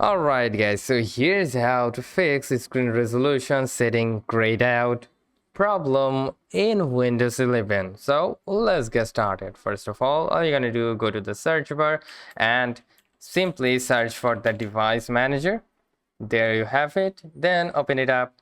Alright guys, so here's how to fix screen resolution setting grayed out problem in Windows 11. So let's get started. First of all you're gonna do, go to the search bar and simply search for the device manager. There you have it. Then open it up,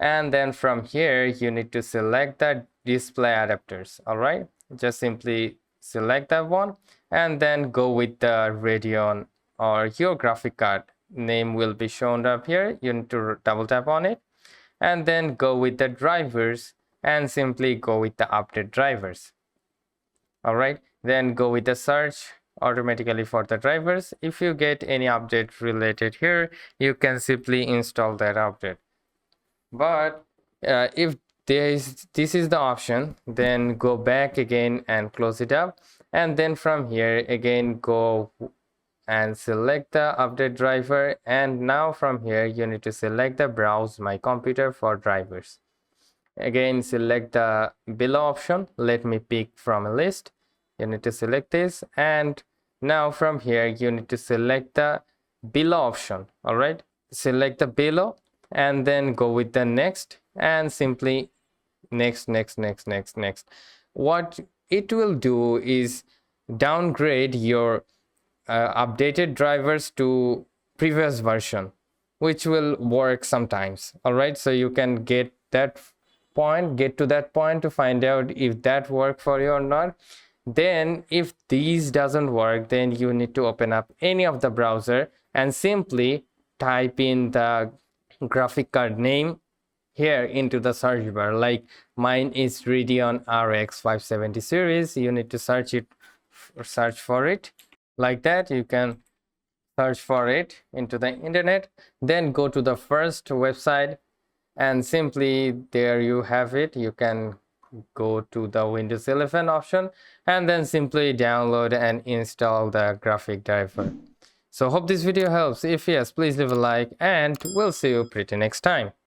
and then from here you need to select the display adapters. Alright, just simply select that one and then go with the Radeon or your graphic card name will be shown up here. You need to double tap on it and then go with the drivers and simply go with the update drivers. All right, then go with the search automatically for the drivers. If you get any update related here, you can simply install that update. But if this is the option, then go back again and close it up, and then from here again go and select the update driver, and now from here you need to select the browse my computer for drivers. Again select the below option. Let me pick from a list. You need to select this, and now from here you need to select the below option. All right, select the below and then go with the next and simply next. What it will do is downgrade your updated drivers to previous version, which will work sometimes. All right, so you can get to that point to find out if that work for you or not. Then if these doesn't work, then you need to open up any of the browser and simply type in the graphic card name here into the search bar. Like mine is Radeon RX 570 series. You need to search for it like that. You can search for it into the internet, then go to the first website and simply there you have it. You can go to the Windows 11 option and then simply download and install the graphic driver. So hope this video helps. If yes, please leave a like and we'll see you pretty next time.